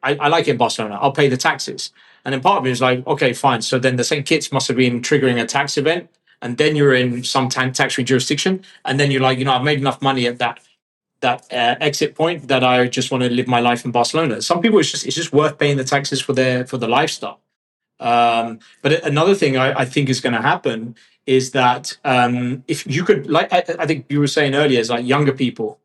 I like it in Barcelona. I'll pay the taxes. And then part of me is like, okay, fine. So then the St. Kitts must have been triggering a tax event. And then you're in some tax-free jurisdiction. And then you're like, I've made enough money at that exit point that I just want to live my life in Barcelona. Some people, it's just worth paying the taxes for the lifestyle. But another thing I think is going to happen is that if you could, like I think you were saying earlier, is like younger people.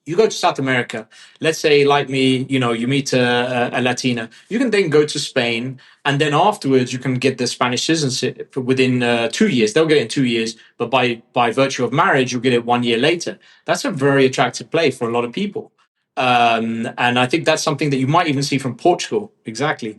You go to South America, let's say like me, you meet a Latina. You can then go to Spain, and then afterwards you can get the Spanish citizenship within 2 years. They'll get it in 2 years, but by virtue of marriage, you'll get it 1 year later. That's a very attractive play for a lot of people. And I think that's something that you might even see from Portugal. Exactly.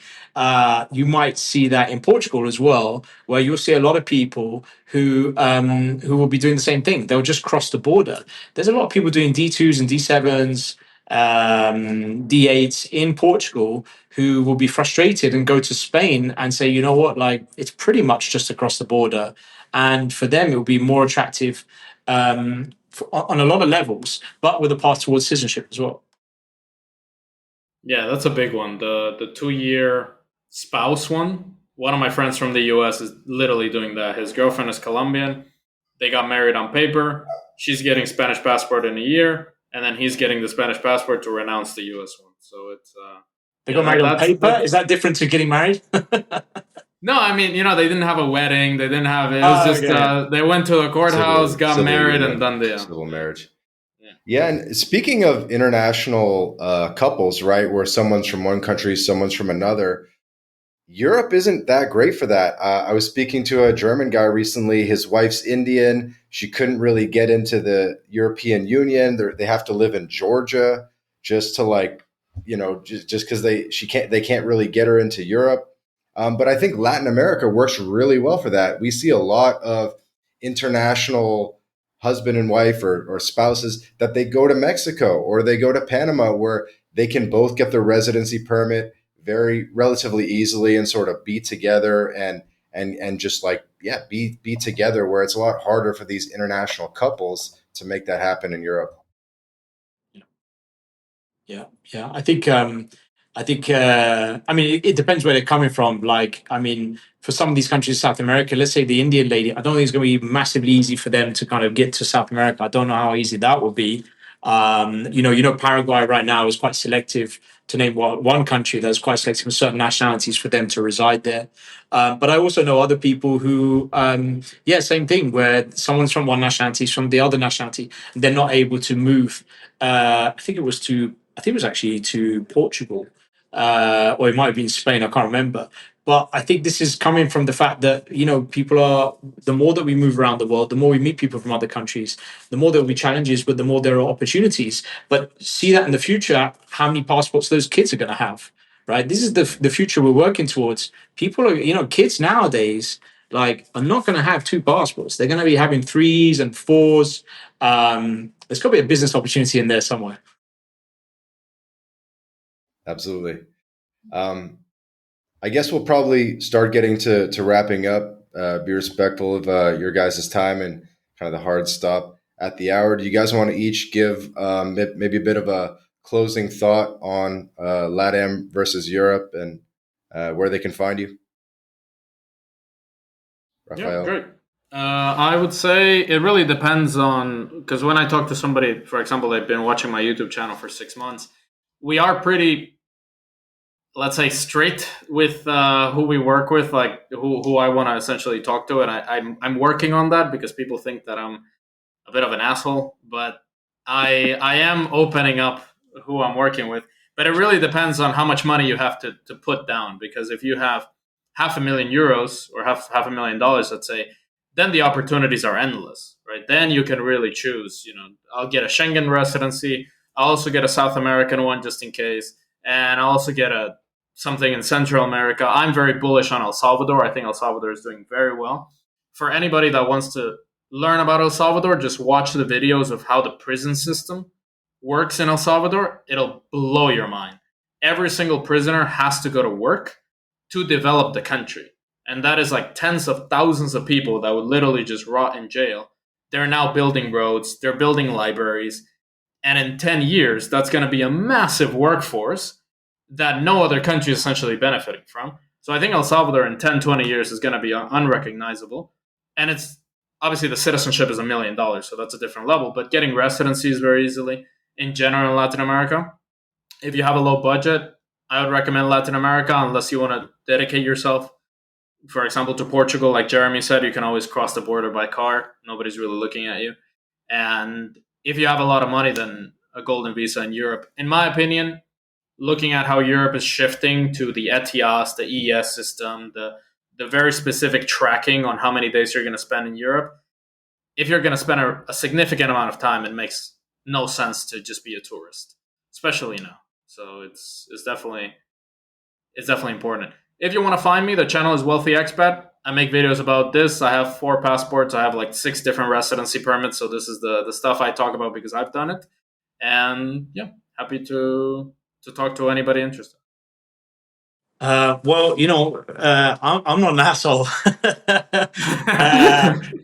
You might see that in Portugal as well, where you'll see a lot of people who will be doing the same thing. They'll just cross the border. There's a lot of people doing D2s and D7s, D8s in Portugal who will be frustrated and go to Spain and say, you know what, like it's pretty much just across the border. And for them, it will be more attractive on a lot of levels, but with a path towards citizenship as well. Yeah, that's a big one. The 2 year spouse one. One of my friends from the US is literally doing that. His girlfriend is Colombian. They got married on paper. She's getting Spanish passport in a year, and then he's getting the Spanish passport to renounce the US one. So it's They got married on paper. Is that different to getting married? No, I mean, they didn't have a wedding. They didn't have it. It was just Okay. They went to the courthouse, got married, union, and done the civil marriage. Yeah, and speaking of international couples, right, where someone's from one country, someone's from another, Europe isn't that great for that. I was speaking to a German guy recently. His wife's Indian. She couldn't really get into the European Union. They have to live in Georgia just to just because they can't really get her into Europe. But I think Latin America works really well for that. We see a lot of international husband and wife or spouses that they go to Mexico or they go to Panama where they can both get their residency permit very relatively easily and sort of be together and just be together, where it's a lot harder for these international couples to make that happen in Europe. Yeah. I mean, it depends where they're coming from. Like, I mean, for some of these countries, South America, let's say the Indian lady, I don't think it's going to be massively easy for them to kind of get to South America. I don't know how easy that will be. Paraguay right now is quite selective, to name one country that's quite selective with certain nationalities for them to reside there. But I also know other people who, same thing, where someone's from one nationality, from the other nationality, they're not able to move. I think it was actually to Portugal, or it might have been Spain. I can't remember. But I think this is coming from the fact that people are, the more that we move around the world, the more we meet people from other countries, the more there will be challenges, but the more there are opportunities. But see that in the future, how many passports those kids are going to have, right? This is the future we're working towards. People are, kids nowadays, like, are not going to have two passports. They're going to be having threes and fours. There's got to be a business opportunity in there somewhere. Absolutely. I guess we'll probably start getting to wrapping up. Be respectful of your guys' time and kind of the hard stop at the hour. Do you guys want to each give maybe a bit of a closing thought on LatAm versus Europe and where they can find you? Rafael? Yeah, great. I would say it really depends on, because when I talk to somebody, for example, they've been watching my YouTube channel for 6 months, we are pretty, let's say, straight with who we work with, like who I want to essentially talk to, and I'm working on that because people think that I'm a bit of an asshole, but I am opening up who I'm working with. But it really depends on how much money you have to put down, because if you have €500,000 or half $500,000, let's say, then the opportunities are endless, right? Then you can really choose. I'll get a Schengen residency. I'll also get a South American one just in case, and I'll also get something in Central America. I'm very bullish on El Salvador. I think El Salvador is doing very well. For anybody that wants to learn about El Salvador, just watch the videos of how the prison system works in El Salvador. It'll blow your mind. Every single prisoner has to go to work to develop the country. And that is like tens of thousands of people that would literally just rot in jail. They're now building roads, they're building libraries. And in 10 years, that's going to be a massive workforce that no other country is essentially benefiting from. So I think El Salvador in 10, 20 years is going to be unrecognizable. And it's obviously the citizenship is $1 million, so that's a different level. But getting residencies very easily in general in Latin America. If you have a low budget, I would recommend Latin America, unless you want to dedicate yourself, for example, to Portugal. Like Jeremy said, you can always cross the border by car. Nobody's really looking at you. And if you have a lot of money, then a golden visa in Europe. In my opinion, looking at how Europe is shifting to the ETIAS, the EES system, the very specific tracking on how many days you're going to spend in Europe, if you're going to spend a significant amount of time, it makes no sense to just be a tourist. especially now. So it's definitely important. If you want to find me, the channel is Wealthy Expat. I make videos about this. I have 4 passports. I have like 6 different residency permits. So this is the stuff I talk about because I've done it. And yeah, happy to talk to anybody interested. Well, I'm not an asshole.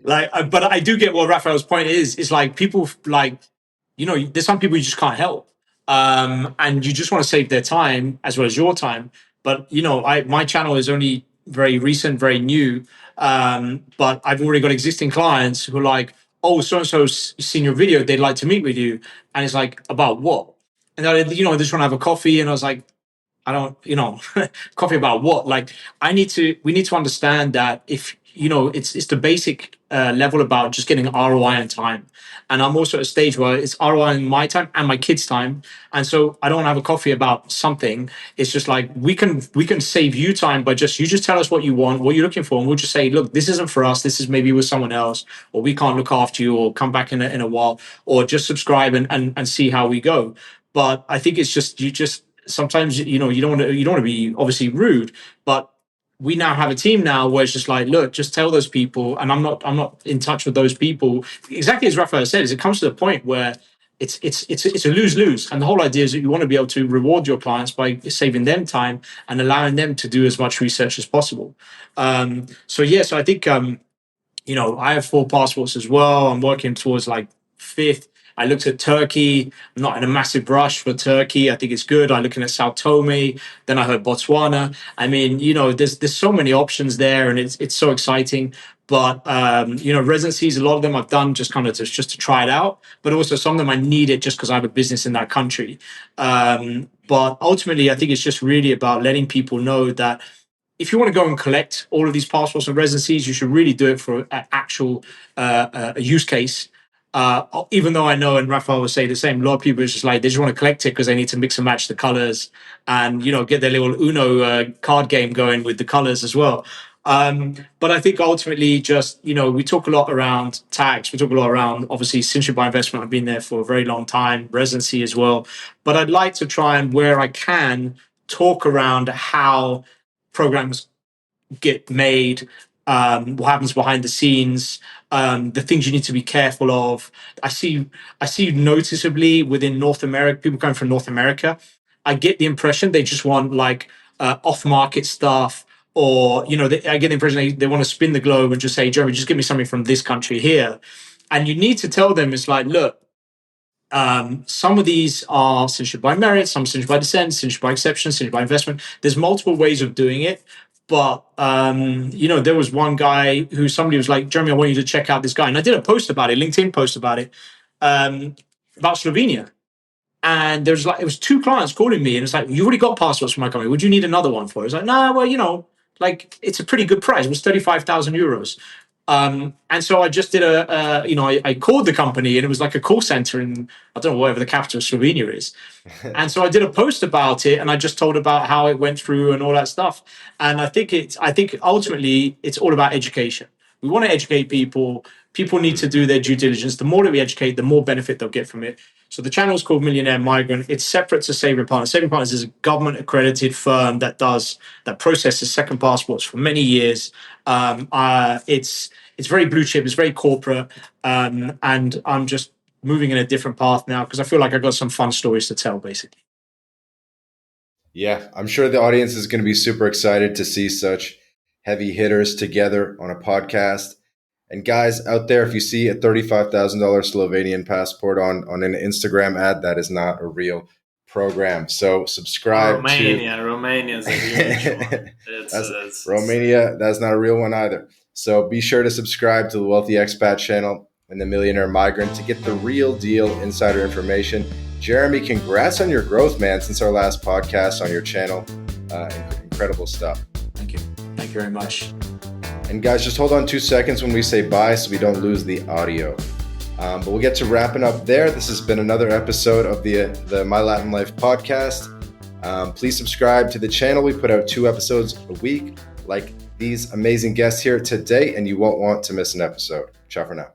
But I do get what Raphael's point is. It's like people like, there's some people you just can't help, and you just want to save their time as well as your time. But my channel is only very recent, very new, but I've already got existing clients who are like, oh, so and so's seen your video, they'd like to meet with you, and it's like, about what? And they they just want to have a coffee, and I was like, I don't, coffee about what? Like, we need to understand that if, it's the basic level about just getting ROI on time. And I'm also at a stage where it's ROI in my time and my kids' time. And so I don't have a coffee about something. It's just like, we can save you time by you just tell us what you want, what you're looking for. And we'll just say, look, this isn't for us. This is maybe with someone else, or we can't look after you, or come back in a while, or just subscribe and see how we go. But I think it's just, sometimes you don't want to be obviously rude, but we now have a team now where it's just like, look, just tell those people, and I'm not in touch with those people. Exactly as Rafael said, is it comes to the point where it's a lose-lose, and the whole idea is that you want to be able to reward your clients by saving them time and allowing them to do as much research as possible. So I think I have 4 passports as well. I'm working towards like 5th. I looked at Turkey. I'm not in a massive rush for Turkey. I think it's good. I'm looking at Sao Tome. Then I heard Botswana. I mean, there's so many options there, and it's so exciting. But residencies, a lot of them I've done just kind of just to try it out. But also some of them I need it just because I have a business in that country. But ultimately, I think it's just really about letting people know that if you want to go and collect all of these passports and residencies, you should really do it for an actual use case. Even though I know, and Rafael will say the same, a lot of people are just like, they just want to collect it because they need to mix and match the colors and, get their little Uno card game going with the colors as well. But I think ultimately just, we talk a lot around tax. We talk a lot around, obviously, citizenship by investment. I've been there for a very long time, residency as well. But I'd like to try and, where I can, talk around how programs get made, what happens behind the scenes, the things you need to be careful of. I see noticeably within North America, people coming from North America, I get the impression they just want like off-market stuff, or I get the impression they want to spin the globe and just say, Jeremy, just give me something from this country here. And you need to tell them, it's like, look, some of these are citizenship by merit, some citizenship by descent, citizenship by exception, citizenship by investment. There's multiple ways of doing it. But, there was one guy who somebody was like, Jeremy, I want you to check out this guy. And I did a post about it, LinkedIn post about it, about Slovenia. And it was 2 clients calling me, and it's like, you already got passports for my company. Would you need another one for it? It's like, no, well, it's a pretty good price. It was 35,000 euros. And so I just did I called the company, and it was like a call center in, I don't know, whatever the capital of Slovenia is. And so I did a post about it, and I just told about how it went through and all that stuff. And I think ultimately it's all about education. We want to educate people. People need to do their due diligence. The more that we educate, the more benefit they'll get from it. So the channel is called Millionaire Migrant. It's separate to Saving Partners. Saving Partners is a government accredited firm that processes second passports for many years. It's very blue chip. It's very corporate. And I'm just moving in a different path now because I feel like I've got some fun stories to tell, basically. Yeah, I'm sure the audience is going to be super excited to see such heavy hitters together on a podcast. And guys out there, if you see a $35,000 Slovenian passport on an Instagram ad, that is not a real program. So subscribe Romania is a huge one. Romania, that's not a real one either. So be sure to subscribe to the Wealthy Expat channel and the Millionaire Migrant to get the real deal insider information. Jeremy, congrats on your growth, man, since our last podcast on your channel. Incredible stuff. Thank you. Thank you very much. And guys, just hold on 2 seconds when we say bye so we don't lose the audio. But we'll get to wrapping up there. This has been another episode of the MyLatinLife podcast. Please subscribe to the channel. We put out 2 episodes a week like these amazing guests here today, and you won't want to miss an episode. Ciao for now.